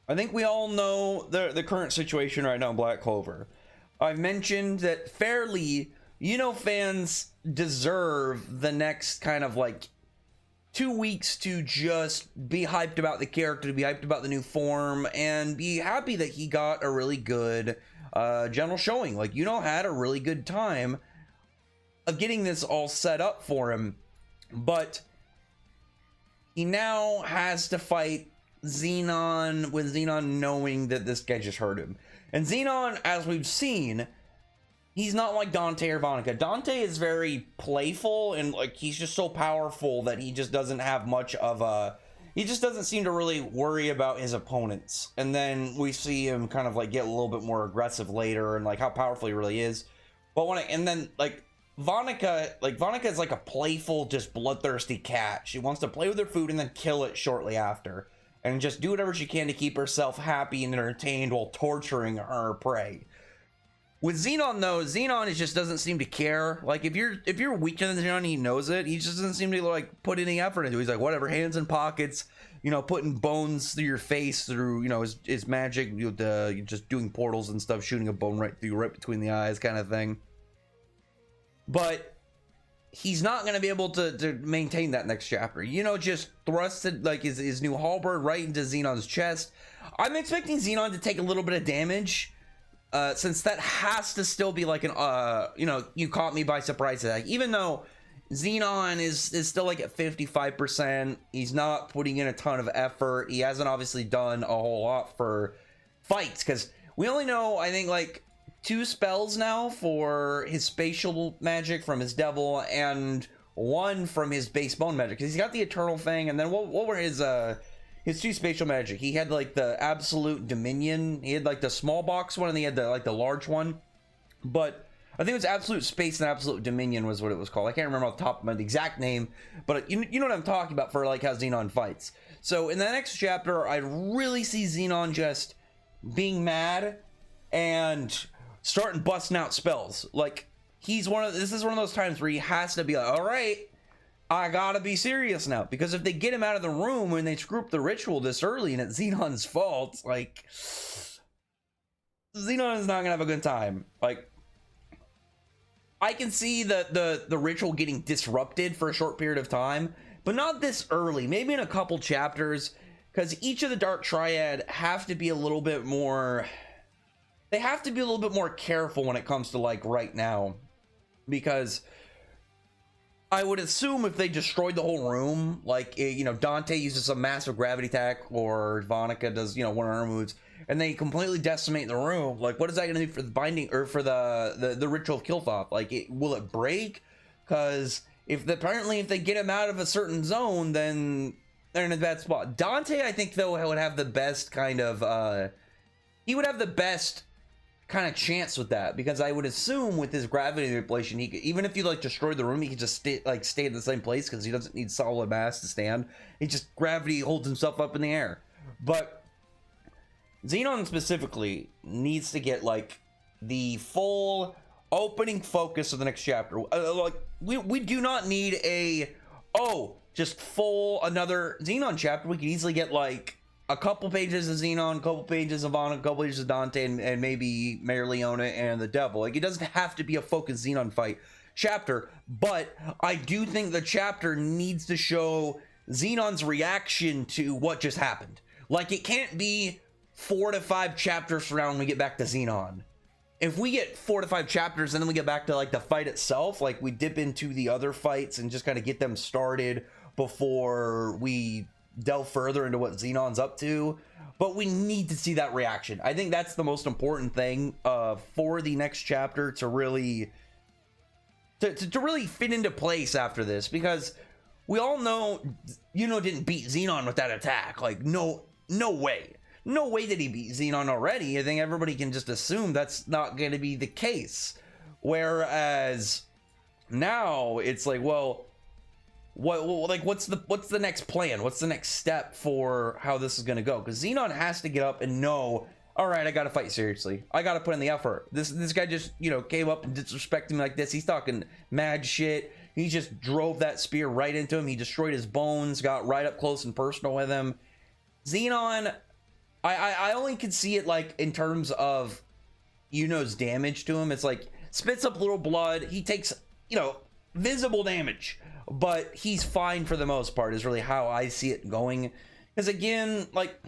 I think we all know the current situation right now in Black Clover. I've mentioned that fairly, fans deserve the next kind of like 2 weeks to just be hyped about the character, to be hyped about the new form, and be happy that he got a really good general showing. Like, had a really good time of getting this all set up for him, but he now has to fight Xenon, with Xenon knowing that this guy just hurt him. And Xenon, as we've seen, he's not like Dante or Vonica. Dante is very playful, and like he's just so powerful that he just doesn't have much of a, he just doesn't seem to really worry about his opponents. And then we see him kind of like get a little bit more aggressive later, and like how powerful he really is. But and then like Vonica is like a playful, just bloodthirsty cat. She wants to play with her food and then kill it shortly after, and just do whatever she can to keep herself happy and entertained while torturing her prey. With Xenon though, Xenon just doesn't seem to care. Like if you're weaker than Xenon, he knows it. He just doesn't seem to like put any effort into it. He's like, whatever, hands in pockets, putting bones through your face through his magic, just doing portals and stuff, shooting a bone right between the eyes, kind of thing. But he's not going to be able to maintain that next chapter. Just thrusted like his new halberd right into Xenon's chest. I'm expecting Xenon to take a little bit of damage, since that has to still be like an you caught me by surprise attack. Even though Xenon is still like at 55%, he's not putting in a ton of effort. He hasn't obviously done a whole lot for fights, because we only know, I think, like 2 spells now for his spatial magic from his devil, and 1 from his base bone magic, because he's got the eternal thing. And then what were his 2 spatial magic? He had like the absolute dominion, he had like the small box one, and he had the large one. But I think it was absolute space and absolute dominion was what it was called. I can't remember off the top of my exact name, but you know what I'm talking about for like how Xenon fights. So in the next chapter, I really see Xenon just being mad and starting busting out spells. Like this is one of those times where he has to be like, all right, I gotta be serious now, because if they get him out of the room when they screw up the ritual this early and it's Xenon's fault, like Xenon is not gonna have a good time. Like, I can see the ritual getting disrupted for a short period of time, but not this early. Maybe in a couple chapters, because each of the Dark Triad have to be a little bit more, they have to be a little bit more careful when it comes to like right now, because I would assume if they destroyed the whole room, like Dante uses a massive gravity attack, or Vonica does one of her moves, and they completely decimate the room, like what is that going to do for the binding, or for the ritual of Kilthop? Like, will it break? Because apparently if they get him out of a certain zone, then they're in a bad spot. Dante, I think though, would have the best kind of he would have the best kind of chance with that, because I would assume with his gravity manipulation, he could, even if you like destroy the room, he could just stay in the same place, because he doesn't need solid mass to stand. He just gravity holds himself up in the air. But Xenon specifically needs to get like the full opening focus of the next chapter. Like we do not need just full another Xenon chapter. We could easily get like a couple pages of Xenon, a couple pages of Anna, a couple pages of Dante, and maybe Mayor Leona and the Devil. Like, it doesn't have to be a focused Xenon fight chapter, but I do think the chapter needs to show Xenon's reaction to what just happened. Like, it can't be 4 to 5 chapters from now when we get back to Xenon. If we get 4 to 5 chapters and then we get back to like the fight itself, like we dip into the other fights and just kind of get them started before we delve further into what Xenon's up to. But we need to see that reaction. I think that's the most important thing for the next chapter to really to really fit into place after this, because we all know didn't beat Xenon with that attack. Like, no way did he beat Xenon already. I think everybody can just assume that's not going to be the case. Whereas now it's like, well, what's the next plan? What's the next step for how this is going to go? Because Xenon has to get up and know, all right, I got to fight seriously. I got to put in the effort. This guy just came up and disrespected me like this. He's talking mad shit. He just drove that spear right into him. He destroyed his bones, got right up close and personal with him. Xenon I only could see it like in terms of Yuno's damage to him. It's like spits up little blood. He takes, you know, visible damage, but he's fine for the most part is really how I see it going. Because again, like,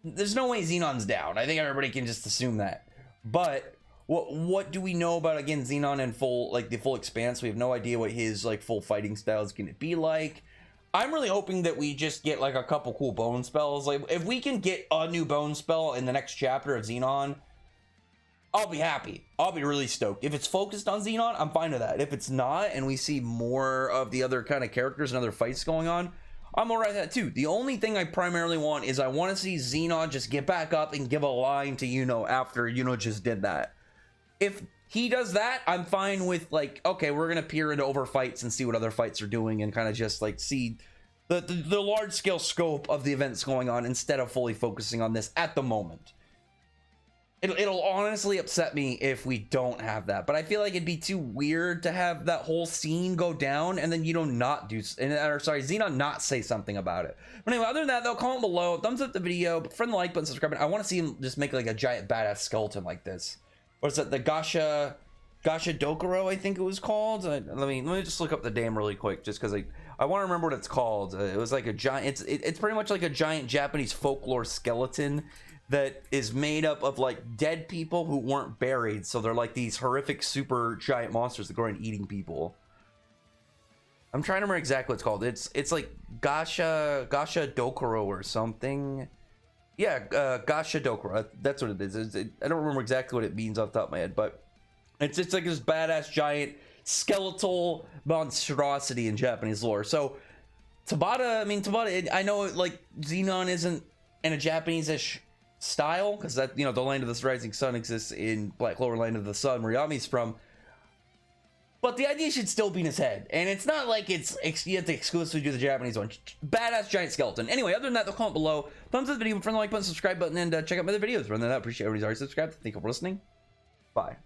there's no way Xenon's down. I think everybody can just assume that. But what do we know about, again, Xenon in full, like the full expanse? We have no idea what his like full fighting style is going to be like. I'm really hoping that we just get like a couple cool bone spells. Like if we can get a new bone spell in the next chapter of Xenon, I'll be happy. I'll be really stoked. If it's focused on Xenon, I'm fine with that. If it's not, and we see more of the other kind of characters and other fights going on, I'm alright with that too. The only thing I primarily want is I want to see Xenon just get back up and give a line to Yuno after Yuno just did that. If he does that, I'm fine with like, okay, we're gonna peer into over fights and see what other fights are doing and kind of just like see the large scale scope of the events going on instead of fully focusing on this at the moment. It'll honestly upset me if we don't have that, but I feel like it'd be too weird to have that whole scene go down and then Xenon not say something about it. But anyway, other than that though, comment below, thumbs up the video, friend the like button, subscribe. I want to see him just make like a giant badass skeleton like this. What is it? The Gasha Dokuro, I think it was called. Let me just look up the name really quick, just because I want to remember what it's called. It was like a giant. It's pretty much like a giant Japanese folklore skeleton that is made up of like dead people who weren't buried, so they're like these horrific super giant monsters that go around eating people. I'm trying to remember exactly what it's called. It's like Gasha Dokuro or something. Yeah, Gasha Dokuro. That's what it is. I don't remember exactly what it means off the top of my head, but it's just like this badass giant skeletal monstrosity in Japanese lore. So Tabata, I know like Xenon isn't in a Japanese-ish style, because that, you know, the land of the rising sun exists in Black Clover, land of the sun, where Yami's from, but the idea should still be in his head, and it's not like you have to exclusively do the Japanese one. Badass giant skeleton. Anyway, other than that, comment below, thumbs up the video, friend the like button, subscribe button, and check out my other videos. Other than that, appreciate everybody's already subscribed. Thank you for listening. Bye.